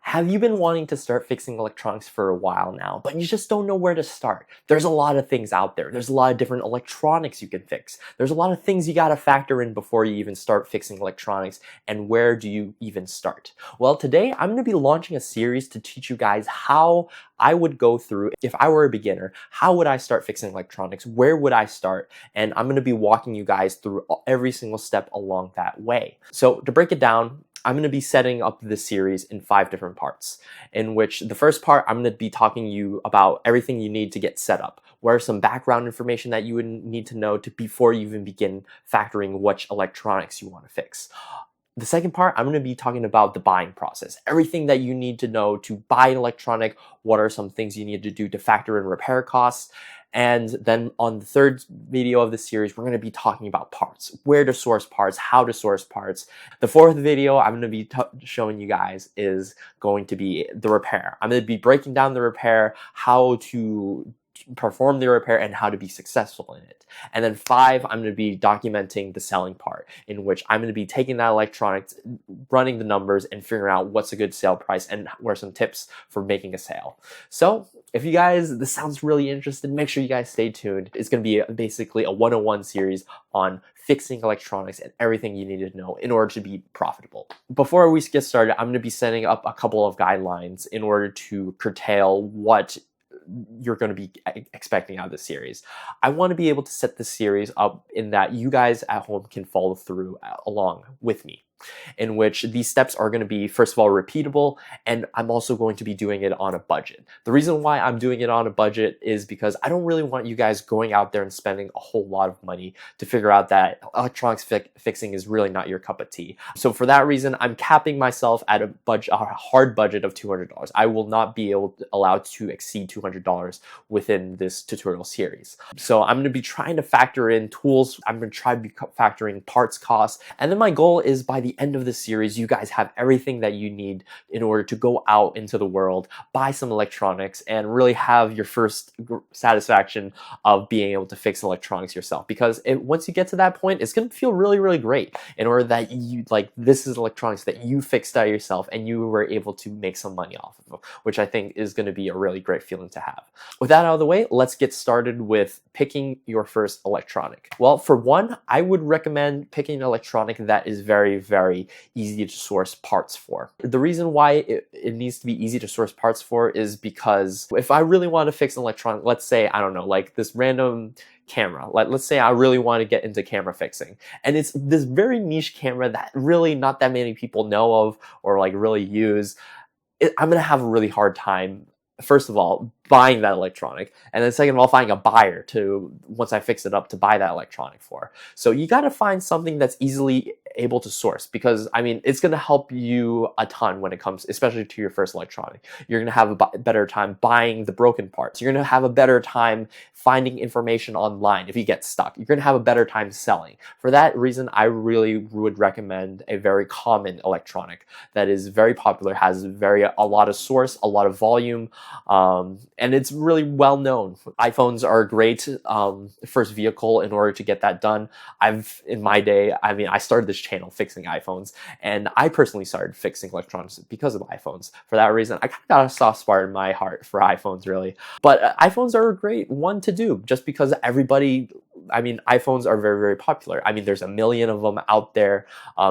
Have you been wanting to start fixing electronics for a while now, but you just don't know where to start? There's a lot of things out there. There's a lot of different electronics you can fix. There's a lot of things you gotta factor in before you even start fixing electronics, and where do you even start? Well, today I'm gonna be launching a series to teach you guys how I would go through, if I were a beginner, how would I start fixing electronics? Where would I start? And I'm gonna be walking you guys through every single step along that way. So to break it down, I'm going to be setting up this series in 5 different parts, in which the first part, I'm going to be talking to you about everything you need to get set up. What are some background information that you would need to know before you even begin factoring which electronics you want to fix. The second part, I'm going to be talking about the buying process. Everything that you need to know to buy an electronic, what are some things you need to do to factor in repair costs. And then on the third video of the series, we're going to be talking about parts, where to source parts, how to source parts. The fourth video I'm going to be showing you guys is going to be the repair. I'm going to be breaking down the repair, how to perform the repair, and how to be successful in it. And then 5, I'm going to be documenting the selling part, in which I'm going to be taking that electronics, running the numbers, and figuring out what's a good sale price and what are some tips for making a sale. So if you guys, this sounds really interesting, make sure you guys stay tuned. It's going to be basically a 101 series on fixing electronics and everything you need to know in order to be profitable. Before we get started, I'm going to be setting up a couple of guidelines in order to curtail what you're going to be expecting out of the series. I want to be able to set the series up in that you guys at home can follow through along with me, in which these steps are going to be, first of all, repeatable, and I'm also going to be doing it on a budget. The reason why I'm doing it on a budget is because I don't really want you guys going out there and spending a whole lot of money to figure out that electronics fixing is really not your cup of tea. So for that reason, I'm capping myself at a hard budget of $200. I will not be allowed to exceed $200 within this tutorial series. So I'm going to be trying to factor in tools. I'm going to try to be factoring parts costs. And then my goal is by the end of the series, you guys have everything that you need in order to go out into the world, buy some electronics, and really have your first satisfaction of being able to fix electronics yourself. Because once you get to that point, it's going to feel really, really great in order that you, this is electronics that you fixed out yourself and you were able to make some money off of, which I think is going to be a really great feeling to have. With that out of the way, let's get started with picking your first electronic. Well, for one, I would recommend picking an electronic that is very, very easy to source parts for. The reason why it needs to be easy to source parts for is because if I really want to fix an electronic, let's say, I don't know, like this random camera. Let's say I really want to get into camera fixing, and it's this very niche camera that really not that many people know of or really use. I'm gonna have a really hard time, first of all, buying that electronic, and then second of all, finding a buyer to, once I fix it up, to buy that electronic for. So you got to find something that's easily able to source, because I mean, it's going to help you a ton when it comes, especially to your first electronic. You're going to have a better time buying the broken parts. You're going to have a better time finding information online if you get stuck. You're going to have a better time selling. For that reason, I really would recommend a very common electronic that is very popular, has a lot of source, a lot of volume, and it's really well known. iPhones are a great first vehicle in order to get that done. In my day, I mean, I started this channel fixing iPhones, and I personally started fixing electronics because of iPhones. For that reason, I kind of got a soft spot in my heart for iPhones, really. But iPhones are a great one to do, just because iPhones are very, very popular. I mean, there's a million of them out there.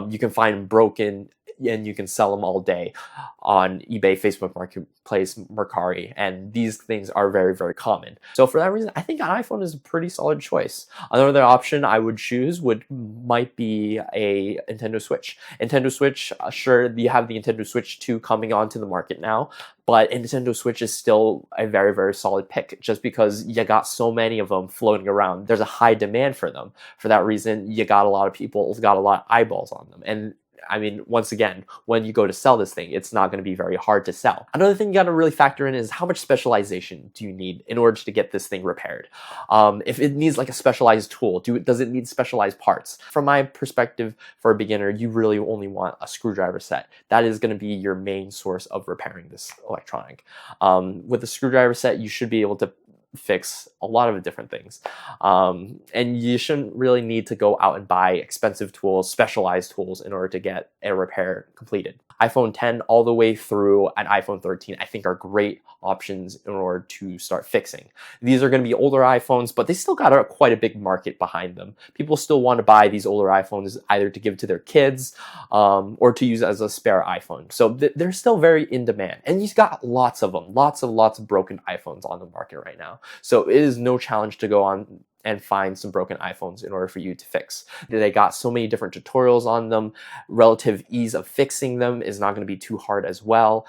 You can find them broken, and you can sell them all day on eBay, Facebook Marketplace, Mercari, and these things are very, very common. So for that reason, I think an iPhone is a pretty solid choice. Another option I would choose might be a Nintendo Switch. Nintendo Switch, sure, you have the Nintendo Switch 2 coming onto the market now, but a Nintendo Switch is still a very, very solid pick, just because you got so many of them floating around. There's a high demand for them. For that reason, you got a lot of people, got a lot of eyeballs on them. And I mean, once again, when you go to sell this thing, it's not going to be very hard to sell. Another thing you got to really factor in is how much specialization do you need in order to get this thing repaired? If it needs like a specialized tool, does it need specialized parts? From my perspective, for a beginner, you really only want a screwdriver set. That is going to be your main source of repairing this electronic. With a screwdriver set, you should be able to fix a lot of different things. And you shouldn't really need to go out and buy expensive tools, specialized tools, in order to get a repair completed. iPhone 10 all the way through an iPhone 13, I think are great options in order to start fixing. These are going to be older iPhones, but they still got quite a big market behind them. People still want to buy these older iPhones either to give to their kids or to use as a spare iPhone. So they're still very in demand. And you've got lots of them, lots of broken iPhones on the market right now. So it is no challenge to go on and find some broken iPhones in order for you to fix. They got so many different tutorials on them. Relative ease of fixing them is not going to be too hard as well.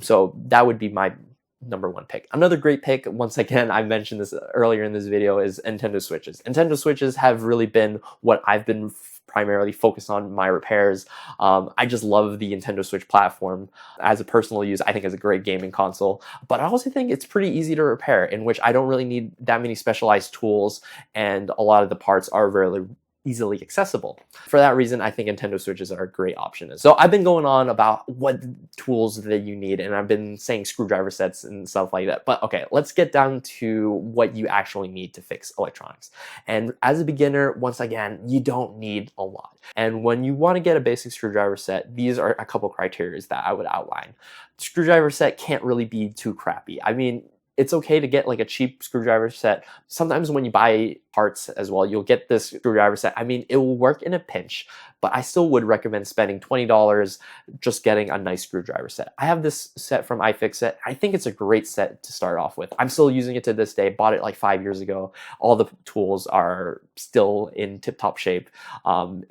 So that would be my number one pick. Another great pick, once again, I mentioned this earlier in this video, is Nintendo Switches. Nintendo Switches have really been what I've been primarily focused on my repairs. I just love the Nintendo Switch platform. As a personal use, I think it's a great gaming console, but I also think it's pretty easy to repair, in which I don't really need that many specialized tools, and a lot of the parts are really easily accessible. For that reason, I think Nintendo Switches are a great option. So I've been going on about what tools that you need, and I've been saying screwdriver sets and stuff like that. But okay, let's get down to what you actually need to fix electronics. And as a beginner, once again, you don't need a lot. And when you want to get a basic screwdriver set, these are a couple criteria that I would outline. Screwdriver set can't really be too crappy. I mean, it's okay to get like a cheap screwdriver set. Sometimes when you buy parts as well, you'll get this screwdriver set. I mean, it will work in a pinch, but I still would recommend spending $20 just getting a nice screwdriver set. I have this set from iFixit. I think it's a great set to start off with. I'm still using it to this day. Bought it like 5 years ago. All the tools are still in tip-top shape,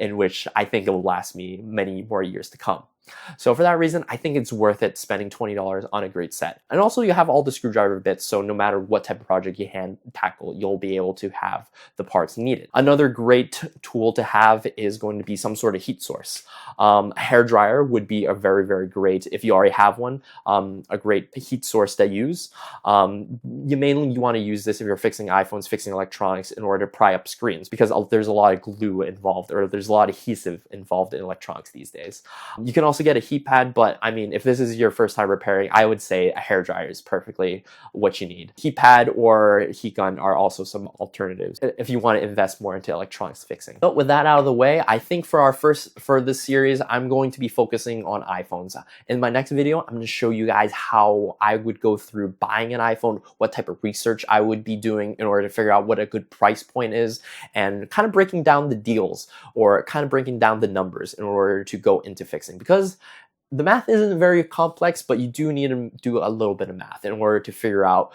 in which I think it will last me many more years to come. So for that reason, I think it's worth it spending $20 on a great set. And also you have all the screwdriver bits, so no matter what type of project you tackle, you'll be able to have the parts needed. Another great tool to have is going to be some sort of heat source. A hairdryer would be a very great, if you already have one, a great heat source to use. You mainly want to use this if you're fixing iPhones, fixing electronics, in order to pry up screens, because there's a lot of glue involved, or there's a lot of adhesive involved in electronics these days. You can also get a heat pad, but I mean, if this is your first time repairing, I would say a hairdryer is perfectly what you need. Heat pad or heat gun are also some alternatives if you want to invest more into electronics fixing. But with that out of the way, I think for this series, I'm going to be focusing on iPhones. In my next video, I'm going to show you guys how I would go through buying an iPhone, what type of research I would be doing in order to figure out what a good price point is, and kind of breaking down the deals, or kind of breaking down the numbers in order to go into fixing. Because the math isn't very complex, but you do need to do a little bit of math in order to figure out,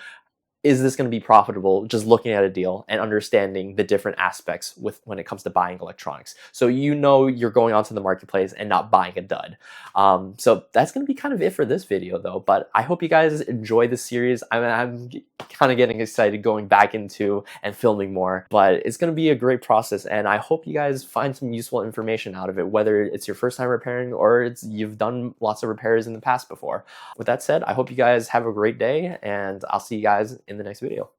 is this going to be profitable, just looking at a deal and understanding the different aspects when it comes to buying electronics. So you know you're going onto the marketplace and not buying a dud. So that's going to be kind of it for this video though, but I hope you guys enjoy this series. I'm kind of getting excited going back into and filming more, but it's going to be a great process, and I hope you guys find some useful information out of it, whether it's your first time repairing or you've done lots of repairs in the past before. With that said, I hope you guys have a great day, and I'll see you guys in the next video.